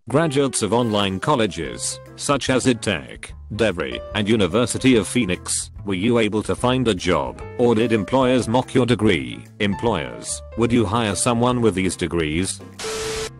Graduates of online colleges, such as ITT, Devry, and University of Phoenix, were you able to find a job, or did employers mock your degree? Employers, would you hire someone with these degrees?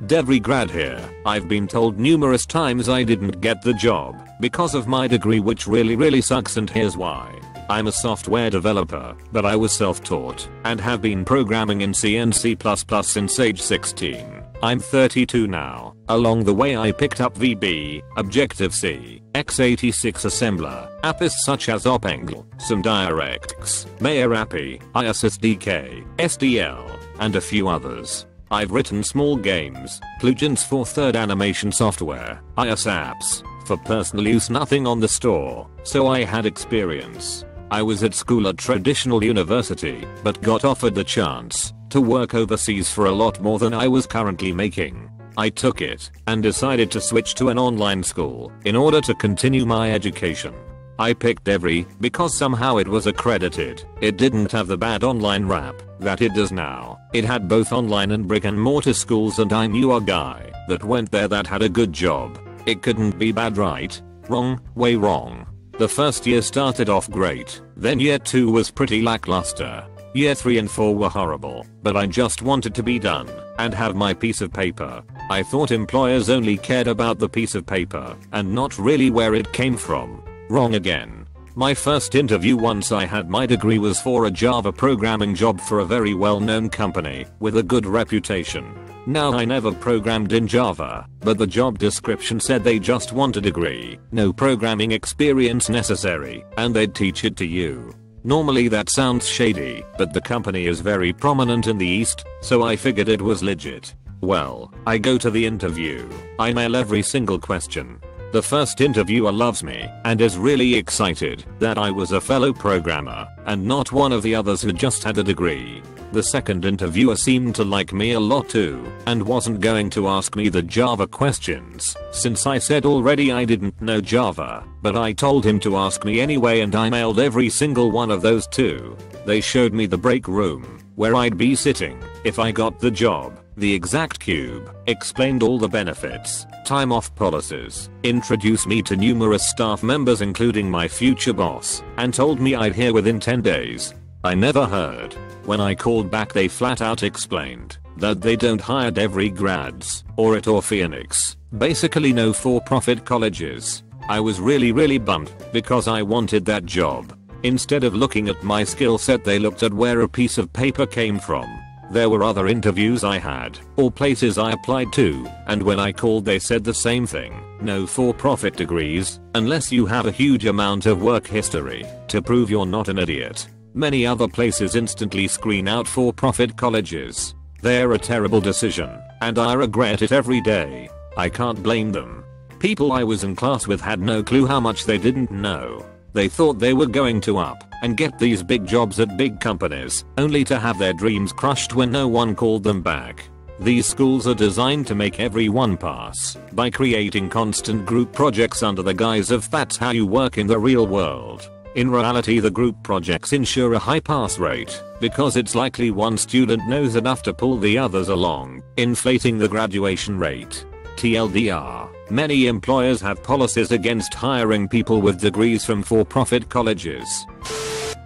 Devry grad here. I've been told numerous times I didn't get the job because of my degree, which really sucks, and here's why. I'm a software developer, but I was self-taught and have been programming in C and C++ since age 16. I'm 32 now. Along the way I picked up VB, Objective-C, x86 assembler, APIs such as OpenGL, some DirectX, MayerAPI, ISSDK, SDL, and a few others. I've written small games, plugins for third animation software, iOS apps, for personal use, nothing on the store, so I had experience. I was at school at traditional university, but got offered the chance to work overseas for a lot more than I was currently making. I took it and decided to switch to an online school in order to continue my education. I picked Devry because somehow it was accredited. It didn't have the bad online rap that it does now. It had both online and brick and mortar schools, and I knew a guy that went there that had a good job. It couldn't be bad, right? Wrong, way wrong. The first year started off great, then year 2 was pretty lackluster. Year 3 and 4 were horrible, but I just wanted to be done and have my piece of paper. I thought employers only cared about the piece of paper and not really where it came from. Wrong again. My first interview once I had my degree was for a Java programming job for a very well-known company with a good reputation. Now, I never programmed in Java, but the job description said they just want a degree, no programming experience necessary, and they'd teach it to you. Normally that sounds shady, but the company is very prominent in the East, so I figured it was legit. Well, I go to the interview. I nail every single question. The first interviewer loves me and is really excited that I was a fellow programmer and not one of the others who just had a degree. The second interviewer seemed to like me a lot too and wasn't going to ask me the Java questions since I said already I didn't know Java, but I told him to ask me anyway, and I nailed every single one of those too. They showed me the break room where I'd be sitting if I got the job, the exact cube, explained all the benefits, time off policies, introduced me to numerous staff members including my future boss, and told me I'd hear within 10 days. I never heard. When I called back they flat out explained that they don't hire Devry grads or IT or Phoenix, basically no for-profit colleges. I was really bummed because I wanted that job. Instead of looking at my skill set, they looked at where a piece of paper came from. There were other interviews I had, or places I applied to, and when I called they said the same thing. No for-profit degrees, unless you have a huge amount of work history to prove you're not an idiot. Many other places instantly screen out for-profit colleges. They're a terrible decision, and I regret it every day. I can't blame them. People I was in class with had no clue how much they didn't know. They thought they were going to up and get these big jobs at big companies, only to have their dreams crushed when no one called them back. These schools are designed to make everyone pass by creating constant group projects under the guise of that's how you work in the real world. In reality, the group projects ensure a high pass rate because it's likely one student knows enough to pull the others along, inflating the graduation rate. TLDR, many employers have policies against hiring people with degrees from for-profit colleges.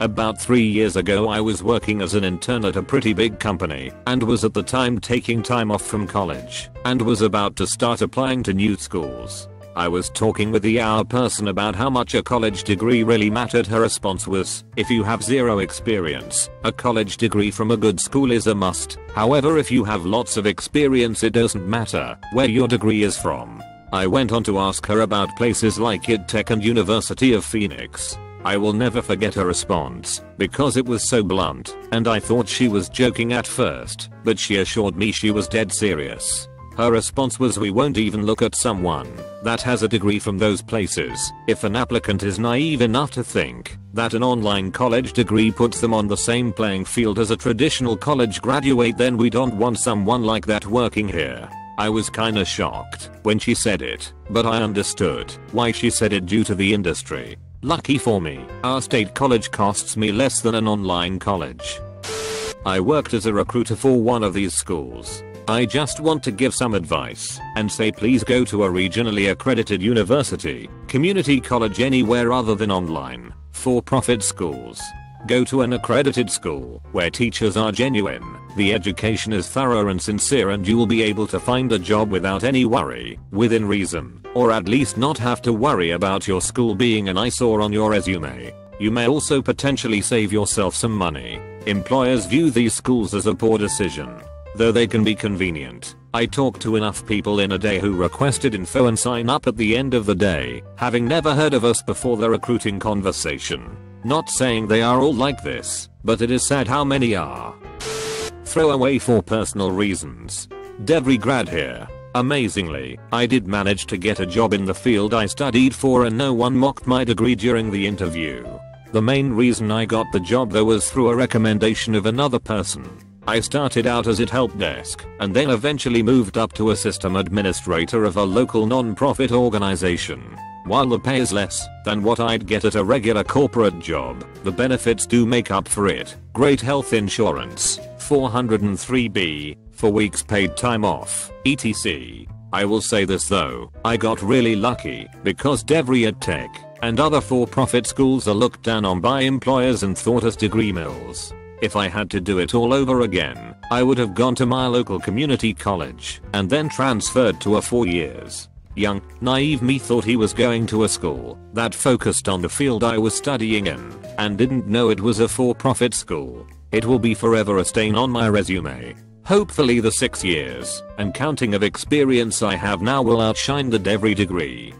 About 3 years ago I was working as an intern at a pretty big company and was at the time taking time off from college and was about to start applying to new schools. I was talking with the HR person about how much a college degree really mattered. Her response was, if you have zero experience, a college degree from a good school is a must. However, if you have lots of experience, it doesn't matter where your degree is from. I went on to ask her about places like ITT and University of Phoenix. I will never forget her response because it was so blunt, and I thought she was joking at first, but she assured me she was dead serious. Her response was, we won't even look at someone that has a degree from those places. If an applicant is naive enough to think that an online college degree puts them on the same playing field as a traditional college graduate, then we don't want someone like that working here. I was kinda shocked when she said it, but I understood why she said it due to the industry. Lucky for me, our state college costs me less than an online college. I worked as a recruiter for one of these schools. I just want to give some advice and say please go to a regionally accredited university, community college anywhere other than online, for-profit schools. Go to an accredited school where teachers are genuine, the education is thorough and sincere, and you will be able to find a job without any worry, within reason, or at least not have to worry about your school being an eyesore on your resume. You may also potentially save yourself some money. Employers view these schools as a poor decision, though they can be convenient. I talked to enough people in a day who requested info and sign up at the end of the day, having never heard of us before the recruiting conversation. Not saying they are all like this, but it is sad how many are. Throw away for personal reasons. Devry grad here. Amazingly, I did manage to get a job in the field I studied for, and no one mocked my degree during the interview. The main reason I got the job though was through a recommendation of another person. I started out as at help desk and then eventually moved up to a system administrator of a local non-profit organization. While the pay is less than what I'd get at a regular corporate job, the benefits do make up for it. Great health insurance, 403(b) for weeks paid time off, etc. I will say this though, I got really lucky because Devry EdTech and other for-profit schools are looked down on by employers and thought as degree mills. If I had to do it all over again, I would have gone to my local community college and then transferred to a 4 years. Young, naive me thought he was going to a school that focused on the field I was studying in and didn't know it was a for-profit school. It will be forever a stain on my resume. Hopefully the 6 years and counting of experience I have now will outshine the Devry degree.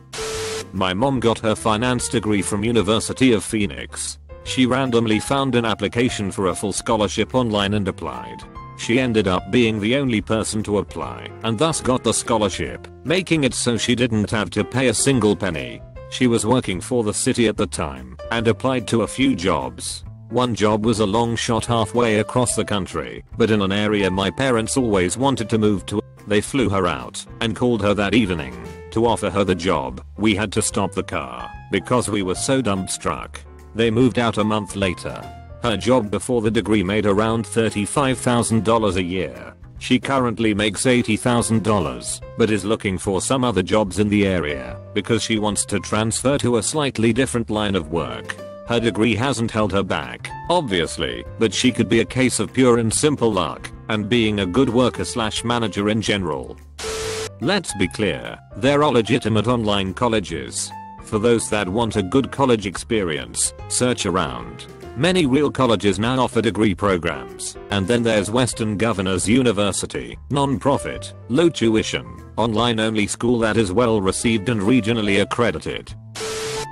My mom got her finance degree from University of Phoenix. She randomly found an application for a full scholarship online and applied. She ended up being the only person to apply and thus got the scholarship, making it so she didn't have to pay a single penny. She was working for the city at the time and applied to a few jobs. One job was a long shot halfway across the country, but in an area my parents always wanted to move to. They flew her out and called her that evening to offer her the job. We had to stop the car because we were so dumbstruck. They moved out a month later. Her job before the degree made around $35,000 a year. She currently makes $80,000, but is looking for some other jobs in the area because she wants to transfer to a slightly different line of work. Her degree hasn't held her back, obviously, but she could be a case of pure and simple luck and being a good worker/manager in general. Let's be clear, there are legitimate online colleges. For those that want a good college experience, search around. Many real colleges now offer degree programs, and then there's Western Governors University, non-profit, low tuition, online-only school that is well received and regionally accredited.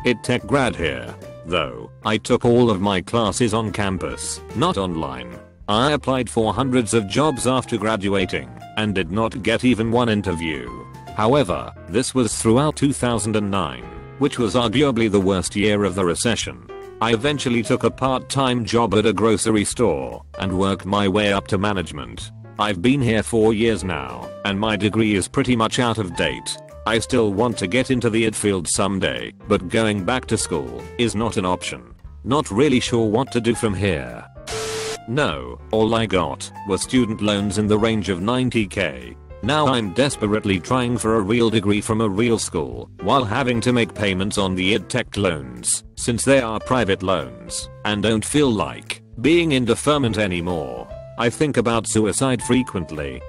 EdTech grad here, though. I took all of my classes on campus, not online. I applied for hundreds of jobs after graduating, and did not get even one interview. However, this was throughout 2009, which was arguably the worst year of the recession. I eventually took a part-time job at a grocery store and worked my way up to management. I've been here 4 years now, and my degree is pretty much out of date. I still want to get into the ed field someday, but going back to school is not an option. Not really sure what to do from here. No, all I got were student loans in the range of $90,000. Now I'm desperately trying for a real degree from a real school while having to make payments on the EdTech loans since they are private loans and don't feel like being in deferment anymore. I think about suicide frequently.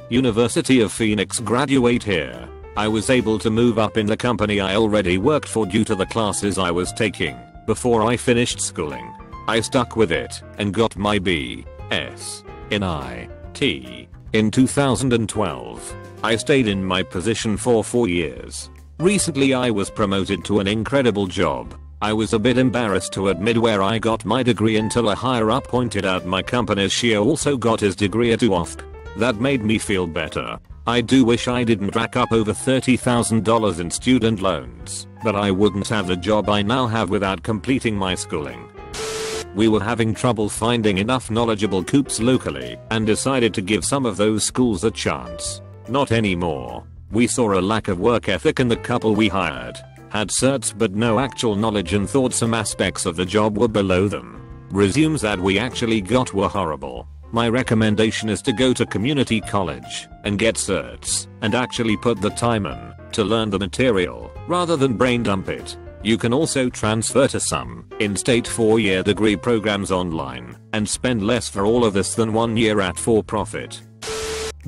University of Phoenix graduate here. I was able to move up in the company I already worked for due to the classes I was taking before I finished schooling. I stuck with it and got my B.S. in IT. In 2012, I stayed in my position for 4 years. Recently I was promoted to an incredible job. I was a bit embarrassed to admit where I got my degree until a higher up pointed out my company's CEO also got his degree at UOFP. That made me feel better. I do wish I didn't rack up over $30,000 in student loans, but I wouldn't have the job I now have without completing my schooling. We were having trouble finding enough knowledgeable coops locally and decided to give some of those schools a chance. Not anymore. We saw a lack of work ethic in the couple we hired. Had certs but no actual knowledge and thought some aspects of the job were below them. Resumes that we actually got were horrible. My recommendation is to go to community college and get certs and actually put the time in to learn the material rather than brain dump it. You can also transfer to some in-state 4-year degree programs online and spend less for all of this than 1 year at for-profit.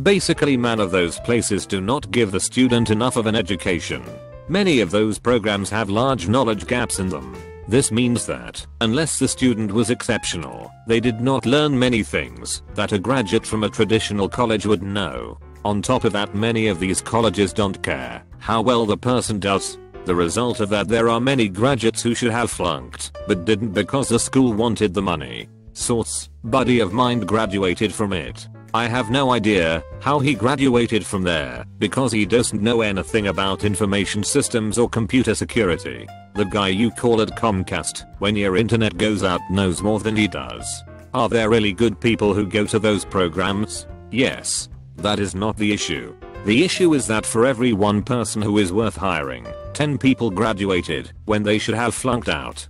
Basically, none of those places do not give the student enough of an education. Many of those programs have large knowledge gaps in them. This means that, unless the student was exceptional, they did not learn many things that a graduate from a traditional college would know. On top of that, many of these colleges don't care how well the person does. The result of that, there are many graduates who should have flunked, but didn't because the school wanted the money. Source: buddy of mine graduated from it. I have no idea how he graduated from there because he doesn't know anything about information systems or computer security. The guy you call at Comcast when your internet goes out knows more than he does. Are there really good people who go to those programs? Yes. That is not the issue. The issue is that for every one person who is worth hiring, 10 people graduated when they should have flunked out.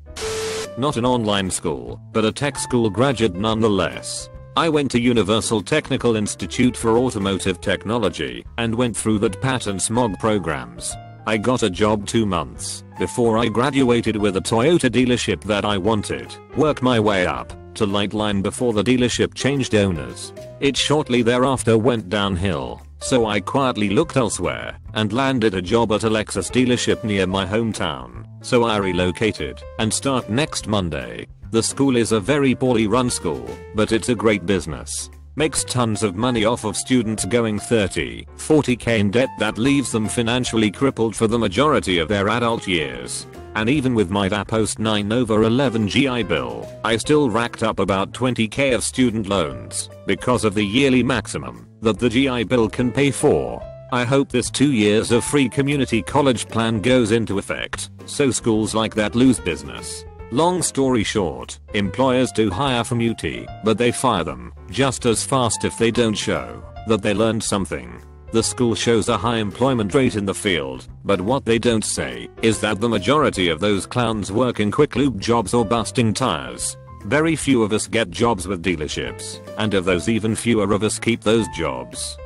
Not an online school, but a tech school graduate nonetheless. I went to Universal Technical Institute for Automotive Technology and went through that PAT and SMOG programs. I got a job 2 months before I graduated with a Toyota dealership that I wanted, worked my way up to Lightline before the dealership changed owners. It shortly thereafter went downhill, so I quietly looked elsewhere and landed a job at a Lexus dealership near my hometown. So I relocated and start next Monday. The school is a very poorly run school, but it's a great business. Makes tons of money off of students going 30-40k in debt that leaves them financially crippled for the majority of their adult years. And even with my post 9/11 GI Bill, I still racked up about 20k of student loans because of the yearly maximum that the GI Bill can pay for. I hope this 2 years of free community college plan goes into effect, so schools like that lose business. Long story short, employers do hire from UT, but they fire them just as fast if they don't show that they learned something. The school shows a high employment rate in the field, but what they don't say is that the majority of those clowns work in quick lube jobs or busting tires. Very few of us get jobs with dealerships, and of those even fewer of us keep those jobs.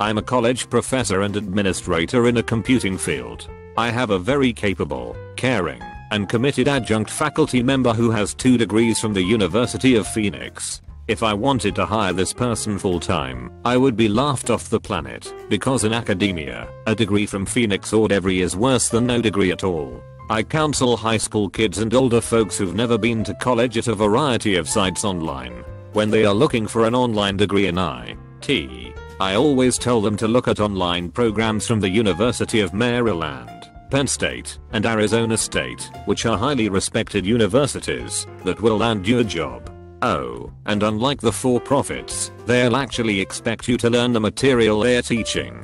I'm a college professor and administrator in a computing field. I have a very capable, caring, and committed adjunct faculty member who has 2 degrees from the University of Phoenix. If I wanted to hire this person full time, I would be laughed off the planet, because in academia, a degree from Phoenix or degree is worse than no degree at all. I counsel high school kids and older folks who've never been to college at a variety of sites online. When they are looking for an online degree in IT, I always tell them to look at online programs from the University of Maryland, Penn State, and Arizona State, which are highly respected universities that will land you a job. Oh, and unlike the for-profits, they'll actually expect you to learn the material they're teaching.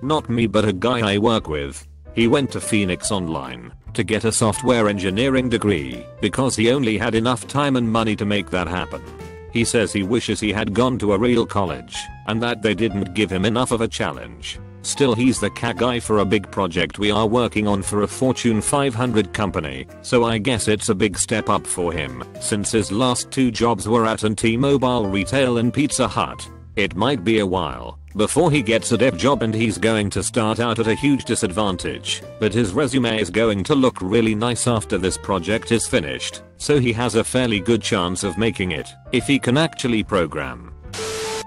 Not me, but a guy I work with. He went to Phoenix Online to get a software engineering degree because he only had enough time and money to make that happen. He says he wishes he had gone to a real college and that they didn't give him enough of a challenge. Still, he's the CAD guy for a big project we are working on for a Fortune 500 company, so I guess it's a big step up for him since his last 2 jobs were at T-Mobile Retail and Pizza Hut. It might be a while before he gets a dev job and he's going to start out at a huge disadvantage, but his resume is going to look really nice after this project is finished, so he has a fairly good chance of making it if he can actually program.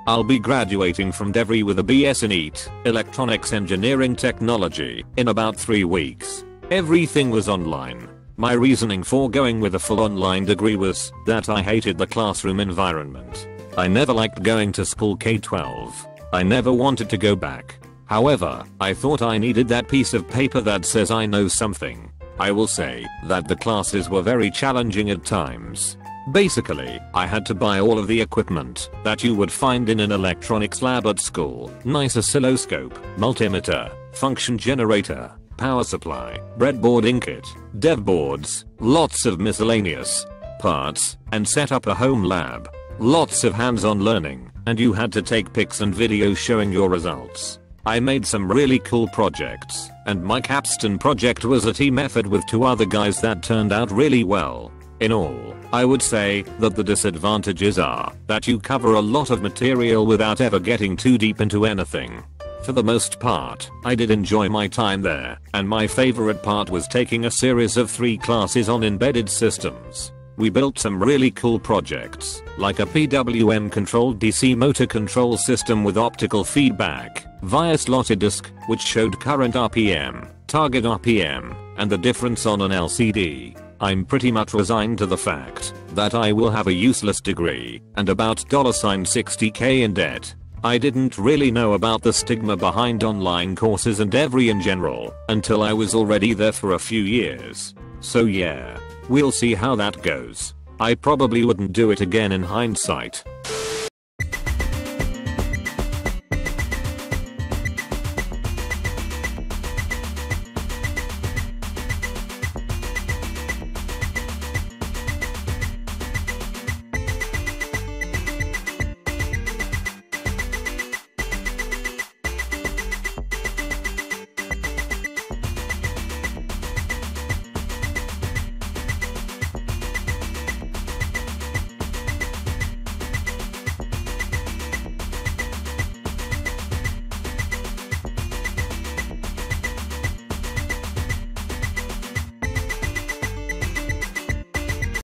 I'll be graduating from DEVRI with a BS in Electronics Engineering Technology in about 3 weeks. Everything was online. My reasoning for going with a full online degree was that I hated the classroom environment. I never liked going to school K-12. I never wanted to go back. However, I thought I needed that piece of paper that says I know something. I will say that the classes were very challenging at times. Basically, I had to buy all of the equipment that you would find in an electronics lab at school. Nice oscilloscope, multimeter, function generator, power supply, breadboarding kit, dev boards, lots of miscellaneous parts, and set up a home lab. Lots of hands-on learning, and you had to take pics and videos showing your results. I made some really cool projects, and my capstone project was a team effort with 2 other guys that turned out really well. In all, I would say that the disadvantages are that you cover a lot of material without ever getting too deep into anything. For the most part, I did enjoy my time there, and my favorite part was taking a series of 3 classes on embedded systems. We built some really cool projects, like a PWM controlled DC motor control system with optical feedback via slotted disk, which showed current RPM, target RPM, and the difference on an LCD. I'm pretty much resigned to the fact that I will have a useless degree and about $60k in debt. I didn't really know about the stigma behind online courses and every in general until I was already there for a few years. So yeah, we'll see how that goes. I probably wouldn't do it again in hindsight.